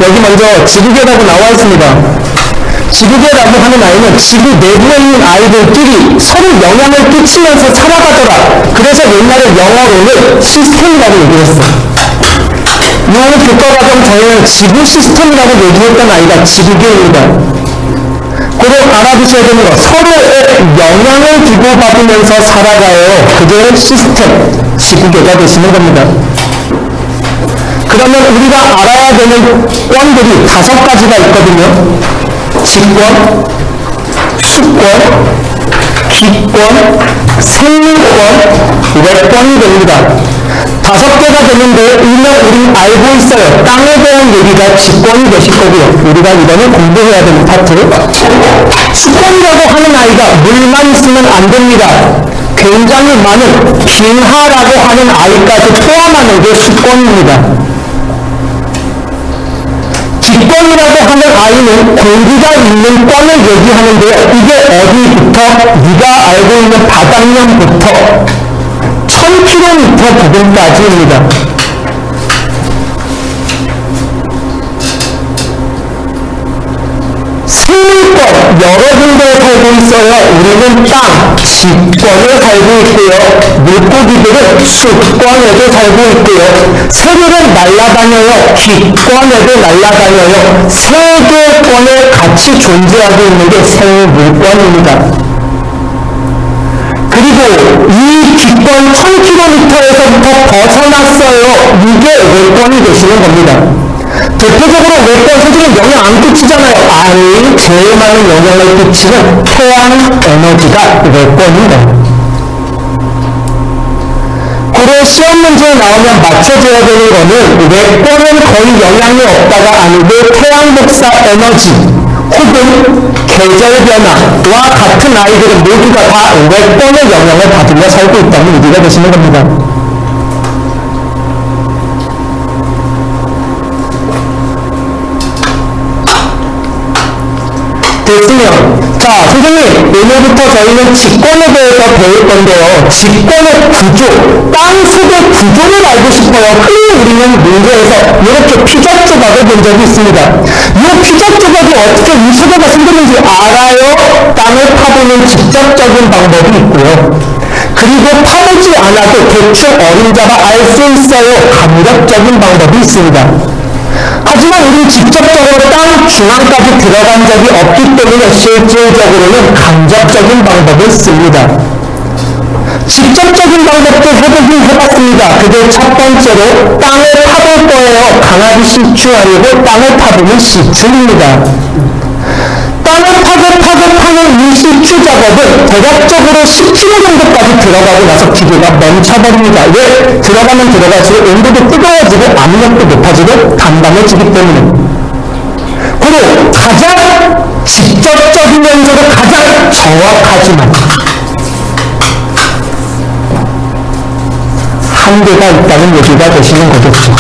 여기 먼저 지구계라고 나와 있습니다. 지구계라고 하는 아이는 지구 내부에 있는 아이들끼리 서로 영향을 끼치면서 살아가더라. 그래서 옛날에 영어로는 시스템이라고 얘기했어요. 이거는 교과과정 저희는 지구 시스템이라고 얘기했던 아이가 지구계입니다. 그리고 알아두셔야 되는 거, 서로의 영향을 주고받으면서 살아가요. 그게 시스템, 지구계가 되시는 겁니다. 그러면 우리가 알아야 되는 권들이 5가지가 있거든요. 직권, 수권, 기권, 생물권, 외권이 됩니다. 5개가 되는데 일명 우리는 알고 있어요. 땅에 대한 얘기가 직권이 되실 거고요. 우리가 이거는 공부해야 되는 파트. 수권이라고 하는 아이가 물만 있으면 안 됩니다. 굉장히 많은 빙하라고 하는 아이까지 포함하는 게 수권입니다. 기권이라고 하는 아이는 공기가 있는 권을 얘기하는데요. 이게 어디부터? 네가 알고 있는 바닥면부터 1000km 부근까지입니다. 생물권 여러 군데에 살고 있어요. 우리는 땅, 지권에 살고 있고요. 물고기들은 수권에도 살고 있고요. 새들은 날아다녀요. 기권에도 날아다녀요. 3개 권에 같이 존재하고 있는 게 생물권입니다. 그리고 이 기권 1000km에서부터 벗어났어요. 이게 외권이 되시는 겁니다. 대표적으로 외권 새들은 영향 안 끼치잖아요. 아니, 제일 많은 영향을 끼치는 태양 에너지가 외권입니다. 그리고 시험 문제에 나오면 맞춰줘야 되는 거는 외권은 거의 영향이 없다가 아니고 태양 복사 에너지 혹은 계절 변화와 같은 아이들은 모두가 다 외권의 영향을 받으며 살고 있다는 얘기가 되시는 겁니다. 됐으면, 자, 선생님, 오늘부터 저희는 직권에 대해서 배울 건데요. 직권의 구조, 땅속의 구조를 알고 싶어요. 흔히 우리는 문제에서 이렇게 피적 조각을 본 적이 있습니다. 이 피적 조각이 어떻게 이 속에가 생겼는지 알아요? 땅을 파보는 직접적인 방법이 있고요. 그리고 파보지 않아도 대충 어린자가 알 수 있어요. 감각적인 방법이 있습니다. 하지만 우리는 직접적으로 땅 중앙까지 들어간 적이 없기 때문에 실질적으로는 간접적인 방법을 씁니다. 직접적인 방법도 해보긴 해봤습니다. 그게 첫 번째로 땅을 파볼 거예요. 강아지 시추 아니고 땅을 파보는 시추입니다. 땅을 파는 이 시추 작업은 대략적으로 10km 정도까지 들어가고 나서 기계가 멈춰버립니다. 왜? 들어가면 들어갈수록 온도도 뜨거워지고 압력도 높아지고 단단해지기 때문에. 그리고 가장 직접적이면서도 가장 정확하지만 한계가 있다는 얘기가 되시는 거겠죠.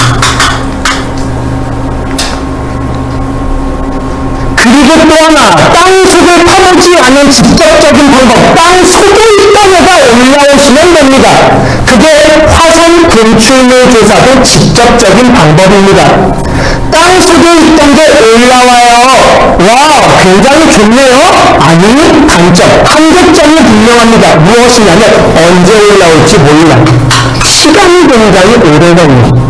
그리고 또 하나, 땅속을 파보지 않은 직접적인 방법, 땅속에 있던 애가 올라오시면 됩니다. 그게 화산 분출물 조사도 직접적인 방법입니다. 땅속에 있던 게 올라와요. 와, 굉장히 좋네요. 아니, 단점, 한계점이 분명합니다. 무엇이냐면 언제 올라올지 몰라. 시간이 굉장히 오래 걸려.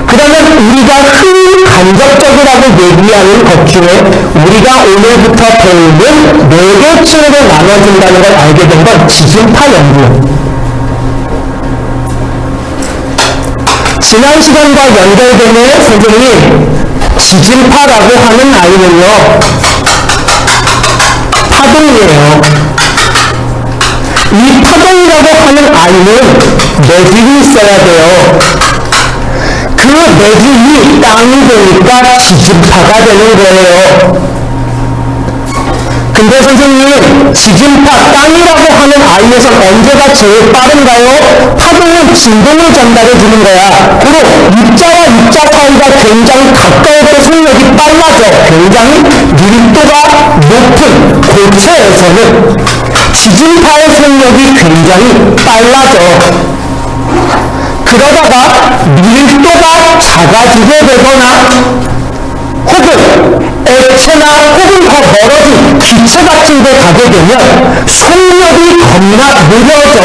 그러면 우리가 흔히 간접적이라고 얘기하는 것 중에 우리가 오늘부터 배우는 4개 층으로 나눠진다는 걸 알게 된 건 지진파 연구예요. 지난 시간과 연결되는 선생님, 지진파라고 하는 아이는요, 파동이에요. 이 파동이라고 하는 아이는 매듭이 있어야 돼요. 그 매듭이 땅이 되니까 지진파가 되는 거예요. 근데 선생님, 지진파 땅이라고 하는 아이에서 언제가 제일 빠른가요? 파동은 진동을 전달해 주는 거야. 그리고 입자와 입자 사이가 굉장히 가까울 때 속력이 빨라져. 굉장히 밀도가 높은 고체에서는 지진파의 속력이 굉장히 빨라져. 그 그러다가 밀도가 작아지게 되거나 혹은 액체나 혹은 더 멀어진 기체 같은 데 가게 되면 속력이 겁나 느려져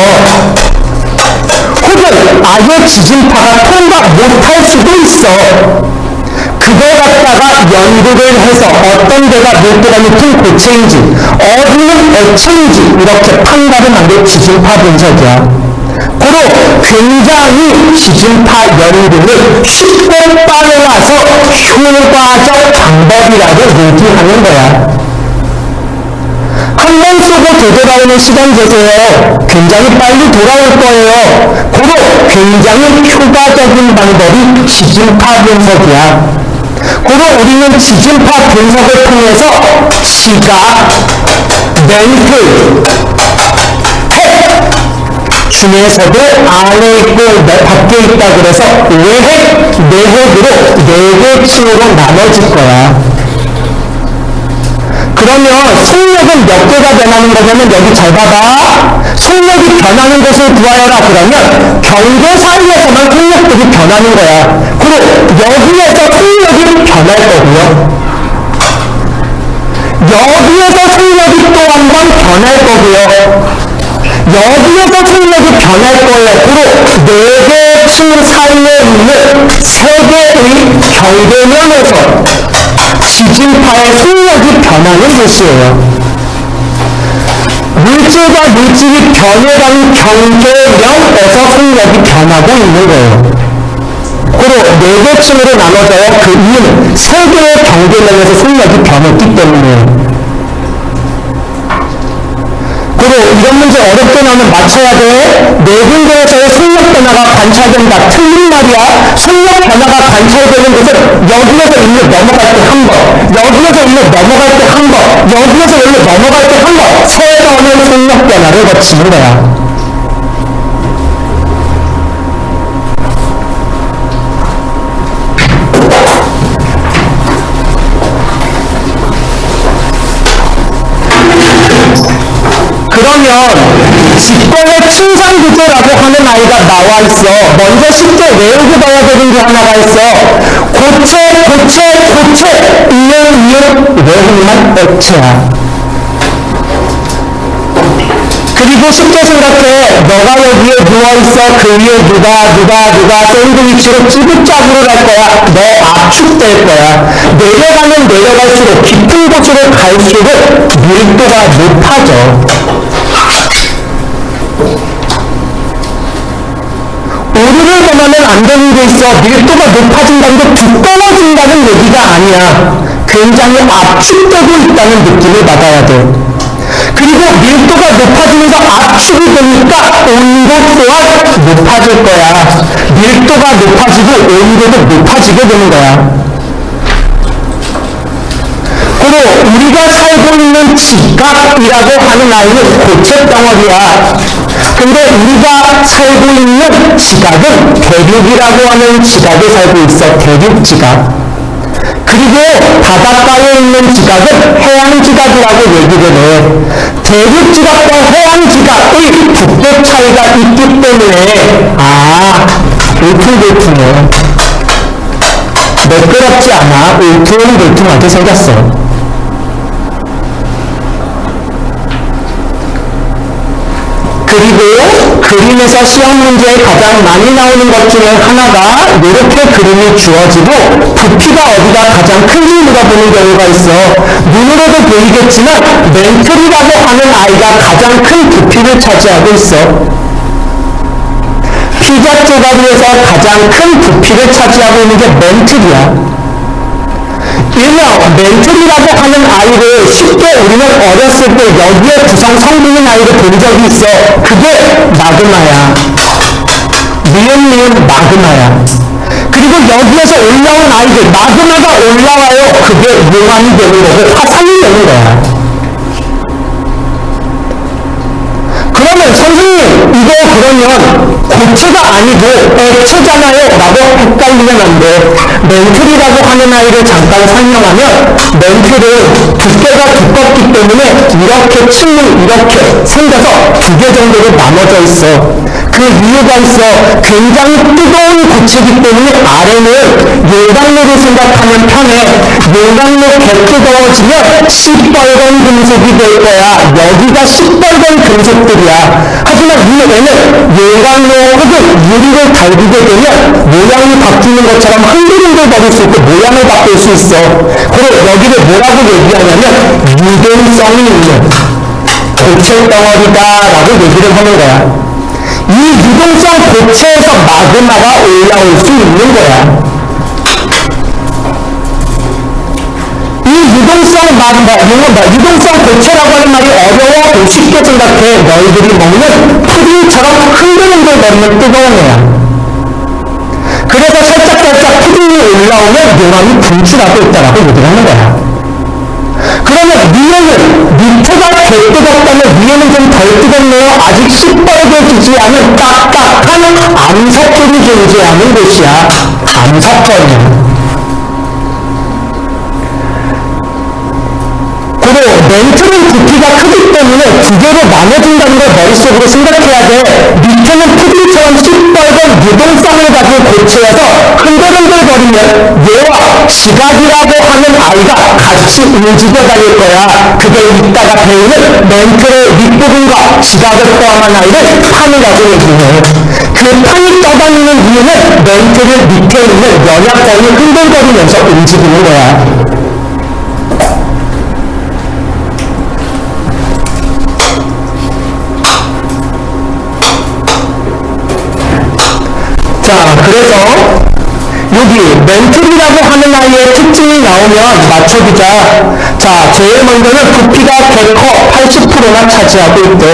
혹은 아예 지진파가 통과 못할 수도 있어. 그거 갖다가 연구를 해서 어떤 데가 밀도가 높은 고체인지 어디는 액체인지 이렇게 판단을 한 게 지진파 분석이야. 고로 굉장히 지진파 연구를 쉽고 빨라서 효과적 방법이라고 얘기하는 거야. 한 번 쏘고 되돌아오는 시간 재세요. 굉장히 빨리 돌아올 거예요. 고로 굉장히 효과적인 방법이 지진파 분석이야. 고로 우리는 지진파 분석을 통해서 시각, 멘트, 핵 중에서도 안에 있고 밖에 있다 그래서 외핵, 내핵으로 4개 층으로 나눠질 거야. 그러면 속력은 몇 개가 변하는 거냐면 여기 잘 봐봐. 속력이 변하는 것을 구하여라 그러면 경계 사이에서만 속력들이 변하는 거야. 그리고 여기에서 속력이 변할 거고요. 여기에서 속력이 또 한 번 변할 거고요. 여기에서 속력이 변할 거예요. 그리고 4개 층 사이에 있는 3개의 경계면에서 지진파의 속력이 변하는 것이에요. 물질과 물질이 변해가는 경계면에서 속력이 변하고 있는 거예요. 그리고 4개 층으로 나눠져요. 그 이유는 3개의 경계면에서 속력이 변했기 때문에. 그리고 이런 문제 어렵게 나오면 맞춰야 돼. 4군데에서의 속력 변화가 관찰된다. 틀린 말이야. 속력 변화가 관찰되는 것은 여기에서 일로 넘어갈 때 한 번, 여기에서 일로 넘어갈 때 한 번, 여기에서 일로 넘어갈 때 한 번, 3번의 속력 변화를 거치는 거야. 그러면 직권의 침상구조라고 하는 아이가 나와 있어. 먼저 쉽게 외우고 봐야 되는 게 하나가 있어. 고체, 이응, 외우면 액체야. 그리고 쉽게 생각해. 너가 여기에 누워있어. 그 위에 누가 샌드위치로 찌부짜부를 할 거야. 너 압축될 거야. 내려갈수록 깊은 곳으로 갈수록 밀도가 높아져. 오류를 범하면 안 되는 게 있어. 밀도가 높아진다는 게 두꺼워진다는 얘기가 아니야. 굉장히 압축되고 있다는 느낌을 받아야 돼. 그리고 밀도가 높아지면서 압축이 되니까 온도 또한 높아질 거야. 밀도가 높아지고 온도도 높아지게 되는 거야. 그리고 우리가 살고 있는 지각이라고 하는 아이는 고체 덩어리야. 근데 우리가 살고 있는 지각은 대륙이라고 하는 지각에 살고 있어. 대륙지각. 그리고 바닷가에 있는 지각은 해양지각이라고 얘기를 해. 대륙지각과 해양지각의 북극 차이가 있기 때문에 울퉁불퉁해. 매끄럽지 않아. 울퉁불퉁하게 생겼어. 그리고 그림에서 시험 문제에 가장 많이 나오는 것 중에 하나가 이렇게 그림이 주어지고 부피가 어디가 가장 큰지 물어보는 경우가 있어. 눈으로도 보이겠지만 멘틀이라고 하는 아이가 가장 큰 부피를 차지하고 있어. 피자 쪼가리에서 가장 큰 부피를 차지하고 있는 게 멘틀이야. 일명 멘틀이라고 하는 아이를 쉽게 우리는 어렸을 때 여기에 부상 성분인 아이를 본 적이 있어. 그게 마그마야. 니은 마그마야. 그리고 여기에서 올라온 아이들, 마그마가 올라와요. 그게 용암이 되는 거고 화산이 되는 거야. 그러면 선생님 이거 그러면 고체가 아니고 액체잖아요 라고 헷갈리면 안 돼. 멘틀이라고 하는 아이를 잠깐 설명하면 멘틀은 두께가 두껍기 때문에 이렇게 층이 이렇게 생겨서 2개 정도로 나눠져 있어. 그 그 이유가 있어. 굉장히 뜨거운 고체이기 때문에 아래는 용광로를 생각하면 편해. 용광로 개뜨거워지면 시뻘건 금속이 될 거야. 여기가 시뻘건 금속들이야. 하지만 얘는 용광로 혹은 유리를 달구게 되면 모양이 바뀌는 것처럼 흔들흔들 거릴 수 있고 모양을 바꿀 수 있어. 그리고 여기를 뭐라고 얘기하냐면 유동성이 있는 고체 덩어리다라고 얘기를 하는 거야. 이 유동성 고체에서 마그마가 올라올 수 있는 거야. 이 유동성 고체라고 하는 말이 어려워. 쉽게 생각해. 너희들이 먹는 푸딩처럼 흔들흔들 거리는 뜨거운 애야. 그래서 살짝 푸딩이 올라오면 용암이 분출하고 있다라고 얘기를 하는 거야. 그러면 위에는 밑에가 더 뜨겁다면 위에는 좀 덜 뜨겁네요. 아직 시뻘개지지 않은 딱딱한 암석들이 존재하는 곳이야. 암석전이야. 그리고 멘틀은 부피가 크기 때문에 두 개로 나눠진다는 걸 머릿속으로 생각해야 돼. 밑에는 푸딩처럼 시뻘건 유동성을 가진 고체여서 흔들흔들거리면 얘와 지각이라고 하는 아이가 같이 움직여 다닐 거야. 그게 이따가 배우는 멘틀의 윗부분과 지각을 포함한 아이를 판이라고 얘기해. 그 판이 떠다니는 이유는 멘틀의 밑에 있는 연약선이 흔들거리면서 움직이는 거야. 자, 그래서 여기 멘틀이라고 하는 아이의 특징이 나오면 맞춰보자. 자, 제일 먼저는 부피가 개커 80%나 차지하고 있대.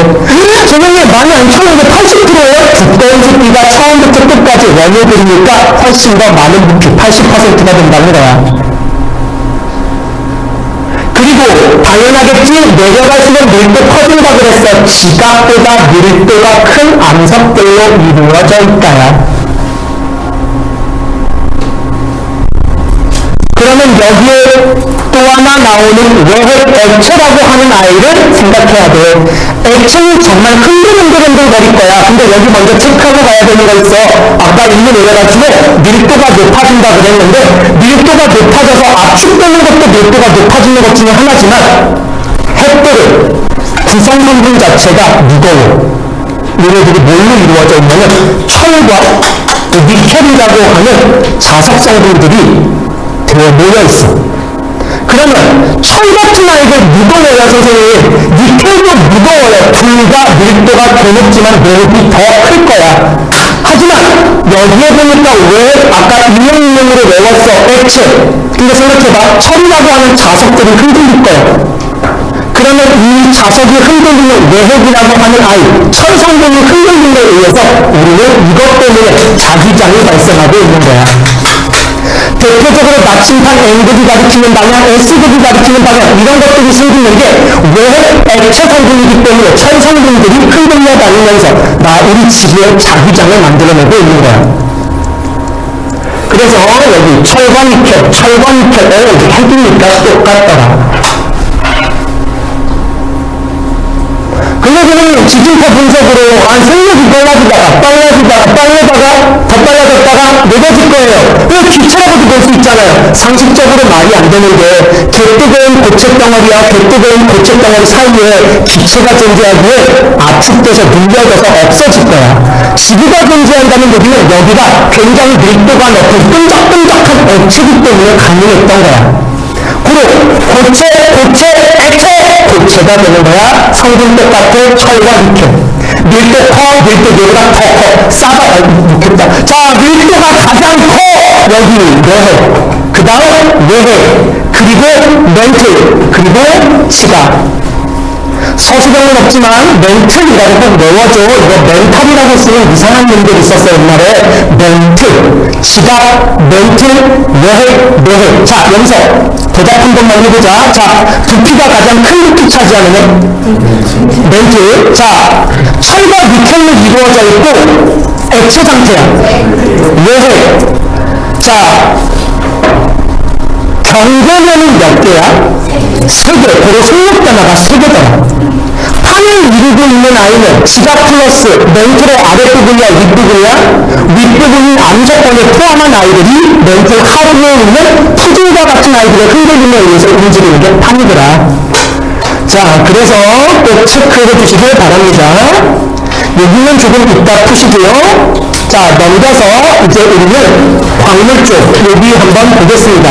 선생님 많이 안 추운데 80%예요? 두꺼운 부피가 처음부터 끝까지 원효들이니까 훨씬 더 많은 부피 80%가 된다는 거야. 그리고 당연하겠지. 내려갈수록 밀도 커진다 그랬어. 지각보다 밀도가 큰 암석들로 이루어져 있다야. 그러면 여기에 또 하나 나오는 외핵 액체라고 하는 아이를 생각해야 돼. 액체는 정말 흔들흔들 거릴 거야. 근데 여기 먼저 체크하고 가야 되는 거 있어. 아까 이미 내려갔지만 밀도가 높아진다 그랬는데 밀도가 높아져서 압축되는 것도 밀도가 높아지는 것 중에 하나지만 핵들은 구성 성분 자체가 무거워. 얘네들이 뭘로 이루어져 있냐면 철과 니켈이라고 하는 자석 성분들이 되어 모여있어. 그러면 철 같은 아이들 무거워요. 선생님 니켈도 무거워요. 둘 다 밀도가 더 높지만 내력이 더 클 거야. 하지만 여기에 보니까 왜 아까 인용으로 외웠어. 액체. 근데 생각해봐. 철이라고 하는 자석들이 흔들릴 거야. 그러면 이 자석이 흔들리는 외핵이라고 하는 아이, 철 성분이 흔들림에 의해서 우리는 이것 때문에 자기장이 발생하고 있는 거야. 대표적으로 나침반 N극이 가리키는 방향, S극이 가리키는 방향 이런 것들이 생기는 게 외핵 액체 성분이기 때문에 철 성분들이 흔들려 다니면서 우리 지구의 자기장을 만들어내고 있는 거야. 그래서 여기 철과 니켈, 핵이니까 똑같더라. 그러고는 지진파 분석으로 생력이 빨라지다가 더 빨라졌다가 녹아질 거예요. 왜 기차하고도 볼 수 있잖아요. 상식적으로 말이 안 되는데 개뜨거운 고체덩어리와 개뜨거운 고체덩어리 사이에 기체가 존재하기에 압축돼서 눌려져서 없어질 거야. 지구가 존재한다는 얘기는 여기가 굉장히 밀도가 높은 끈적끈적한 액체이기 때문에 가능했던 거야. 그리고 고체가 되는 거야. 성분 똑같아. 철과 니켈. 밀도 커. 밀도보다 더 커. 싸다. 좋겠다. 자, 밀도가 가장 커. 여기 외핵. 그 다음 외핵. 그리고 멘틀. 그리고 지각. 서술형은 없지만 멘틀이라고 꼭 외워줘. 이거 멘탈이라고 쓰는 이상한 놈들이 있었어 옛날에. 멘틀, 지각, 멘틀, 외핵. 자, 여기서 대답 한 번만 해보자. 자, 부피가 가장 큰 부피 차지하는 멘틀. 자, 철과 니켈로 이루어져 있고 액체 상태야. 외핵. 자, 경계선은 몇 개야? 3개. 그리고 속력 변화가 3개더라. 판을 이루고 있는 아이는 지각 플러스 멘틀의 아랫부분이야 윗부분이야? 윗부분 암세권에 포함한 아이들이 멘틀 하부에 있는 푸들과 같은 아이들의 흔들림에 의해서 움직이는 게 판이더라. 자, 그래서 꼭 체크해 두시길 바랍니다. 여기는 조금 이따 푸시고요. 자, 넘겨서 이제 우리는 광물 쪽 여기 한번 보겠습니다.